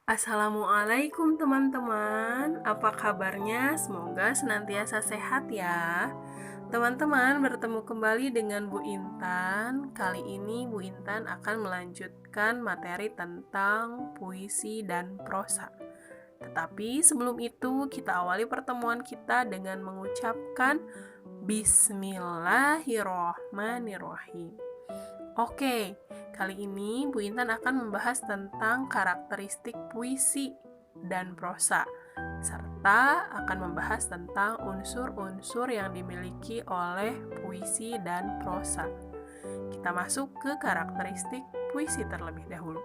Assalamualaikum teman-teman, apa kabarnya? Semoga senantiasa sehat ya. Teman-teman, bertemu kembali dengan Bu Intan. Kali ini Bu Intan akan melanjutkan materi tentang puisi dan prosa. Tetapi sebelum itu kita awali pertemuan kita dengan mengucapkan Bismillahirrohmanirrohim. Oke, kali ini Bu Intan akan membahas tentang karakteristik puisi dan prosa, serta akan membahas tentang unsur-unsur yang dimiliki oleh puisi dan prosa. Kita masuk ke karakteristik puisi terlebih dahulu.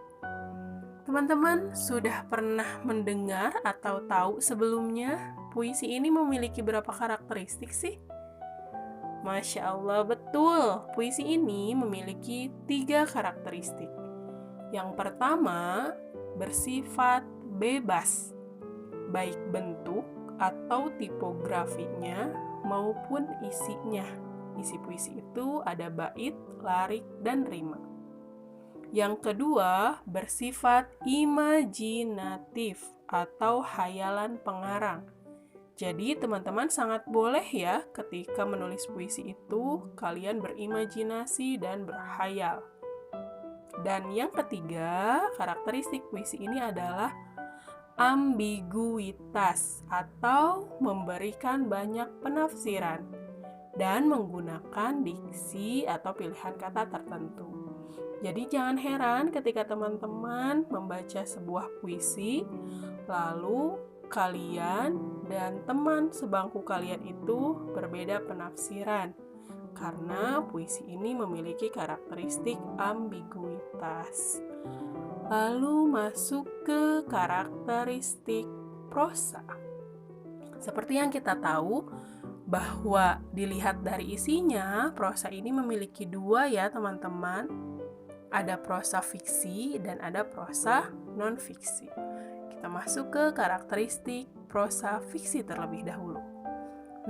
Teman-teman sudah pernah mendengar atau tahu sebelumnya puisi ini memiliki berapa karakteristik sih? Masya Allah, betul. Puisi ini memiliki 3 karakteristik. Yang pertama, bersifat bebas, baik bentuk atau tipografinya maupun isinya. Isi puisi itu ada bait, larik, dan rima. Yang kedua, bersifat imajinatif atau hayalan pengarang. Jadi teman-teman sangat boleh ya ketika menulis puisi itu kalian berimajinasi dan berhayal. Dan yang ketiga, karakteristik puisi ini adalah ambiguitas atau memberikan banyak penafsiran dan menggunakan diksi atau pilihan kata tertentu. Jadi jangan heran ketika teman-teman membaca sebuah puisi lalu kalian dan teman sebangku kalian itu berbeda penafsiran karena puisi ini memiliki karakteristik ambiguitas. Lalu masuk ke karakteristik prosa. Seperti yang kita tahu bahwa dilihat dari isinya, prosa ini memiliki 2 ya teman-teman. Ada prosa fiksi dan ada prosa non-fiksi. Kita masuk ke karakteristik prosa fiksi terlebih dahulu.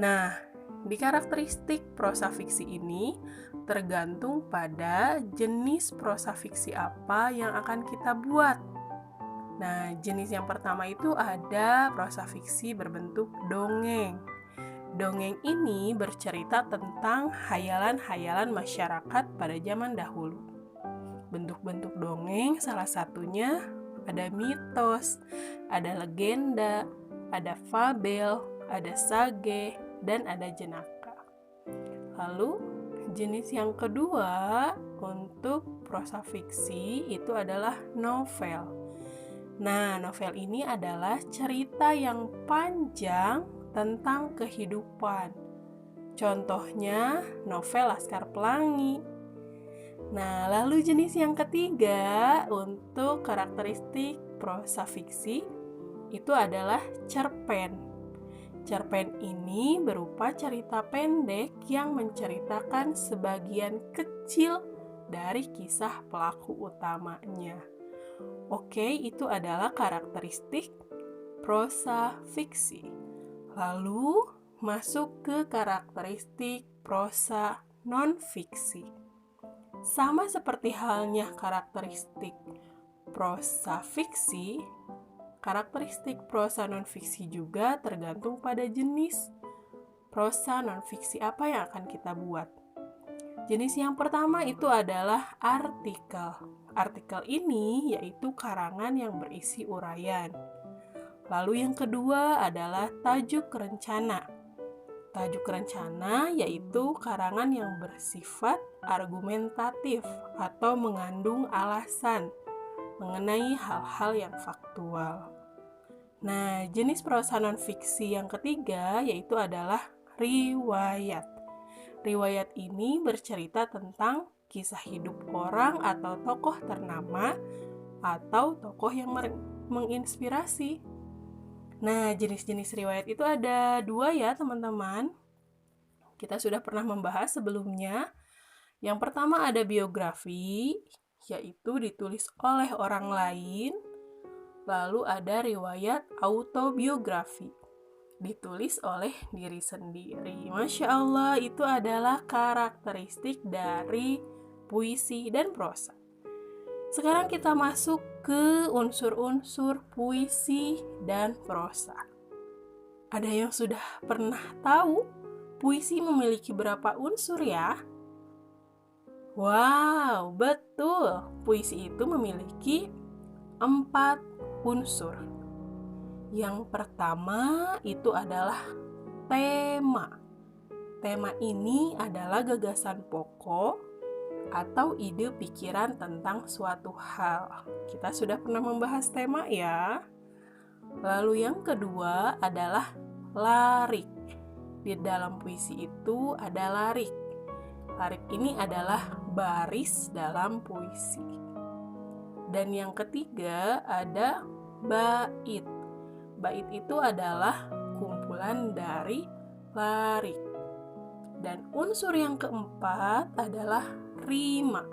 Nah, di karakteristik prosa fiksi ini tergantung pada jenis prosa fiksi apa yang akan kita buat. Nah, jenis yang pertama itu ada prosa fiksi berbentuk dongeng. Dongeng ini bercerita tentang hayalan-hayalan masyarakat pada zaman dahulu. Bentuk-bentuk dongeng salah satunya ada mitos, ada legenda, ada fabel, ada sage, dan ada jenaka. Lalu jenis yang kedua untuk prosa fiksi itu adalah novel. Nah, novel ini adalah cerita yang panjang tentang kehidupan. Contohnya novel Laskar Pelangi. Nah, lalu jenis yang ketiga untuk karakteristik prosa fiksi itu adalah cerpen. Cerpen ini berupa cerita pendek yang menceritakan sebagian kecil dari kisah pelaku utamanya. Oke, itu adalah karakteristik prosa fiksi. Lalu masuk ke karakteristik prosa non-fiksi. Sama seperti halnya karakteristik prosa fiksi, karakteristik prosa non-fiksi juga tergantung pada jenis prosa non-fiksi apa yang akan kita buat. Jenis yang pertama itu adalah artikel. Artikel ini yaitu karangan yang berisi uraian. Lalu yang kedua adalah tajuk rencana. Tajuk rencana yaitu karangan yang bersifat argumentatif atau mengandung alasan mengenai hal-hal yang faktual. Nah, jenis prosa non-fiksi yang ketiga yaitu adalah riwayat. Riwayat ini bercerita tentang kisah hidup orang atau tokoh ternama atau tokoh yang menginspirasi. Nah, jenis-jenis riwayat itu ada 2 ya teman-teman. Kita sudah pernah membahas sebelumnya. Yang pertama ada biografi, yaitu ditulis oleh orang lain. Lalu ada riwayat autobiografi, ditulis oleh diri sendiri. Masya Allah, itu adalah karakteristik dari puisi dan prosa. Sekarang kita masuk ke unsur-unsur puisi dan prosa. Ada yang sudah pernah tahu puisi memiliki berapa unsur ya? Wow, betul. Puisi itu memiliki 4 unsur. Yang pertama itu adalah tema. Tema ini adalah gagasan pokok atau ide pikiran tentang suatu hal. Kita sudah pernah membahas tema ya. Lalu yang kedua adalah larik. Di dalam puisi itu ada larik. Larik ini adalah baris dalam puisi. Dan yang ketiga ada bait. Bait itu adalah kumpulan dari larik. Dan unsur yang keempat adalah rima.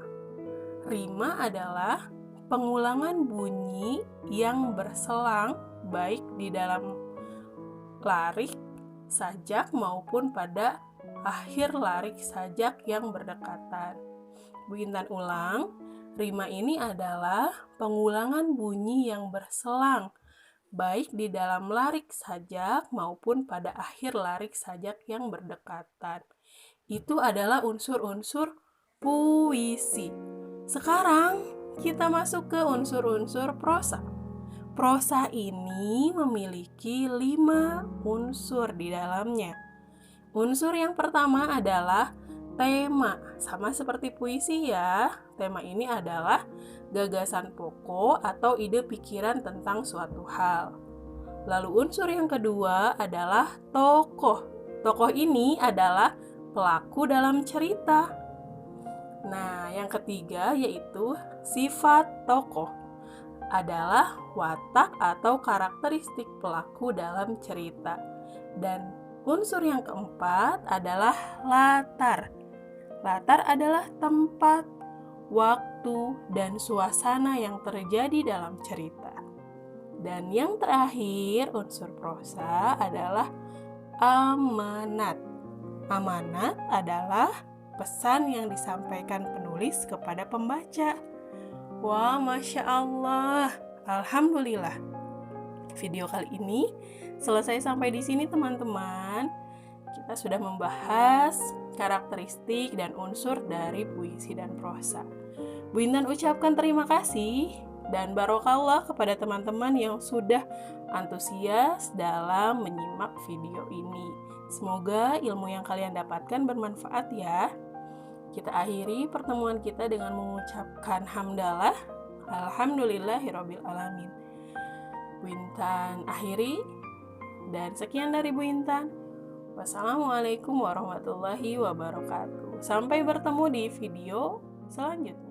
Rima adalah pengulangan bunyi yang berselang baik di dalam larik sajak maupun pada akhir larik sajak yang berdekatan. Bu Intan ulang, rima ini adalah pengulangan bunyi yang berselang baik di dalam larik sajak maupun pada akhir larik sajak yang berdekatan. Itu adalah unsur-unsur puisi. Sekarang kita masuk ke unsur-unsur prosa. Prosa ini memiliki 5 unsur di dalamnya. Unsur yang pertama adalah tema. Sama seperti puisi ya. Tema ini adalah gagasan pokok atau ide pikiran tentang suatu hal. Lalu unsur yang kedua adalah tokoh. Tokoh ini adalah pelaku dalam cerita. Nah, yang ketiga yaitu sifat tokoh adalah watak atau karakteristik pelaku dalam cerita. Dan unsur yang keempat adalah latar. Latar adalah tempat, waktu, dan suasana yang terjadi dalam cerita. Dan yang terakhir, unsur prosa adalah amanat. Amanat adalah pesan yang disampaikan penulis kepada pembaca. Wah, Masya Allah. Alhamdulillah. Video kali ini selesai sampai di sini teman-teman. Kita sudah membahas karakteristik dan unsur dari puisi dan prosa. Bu Intan ucapkan terima kasih dan barokallah kepada teman-teman yang sudah antusias dalam menyimak video ini. Semoga ilmu yang kalian dapatkan bermanfaat ya. Kita akhiri pertemuan kita dengan mengucapkan hamdalah. Alhamdulillahirabbil alamin. Bu Intan akhiri dan sekian dari Bu Intan. Wassalamualaikum warahmatullahi wabarakatuh. Sampai bertemu di video selanjutnya.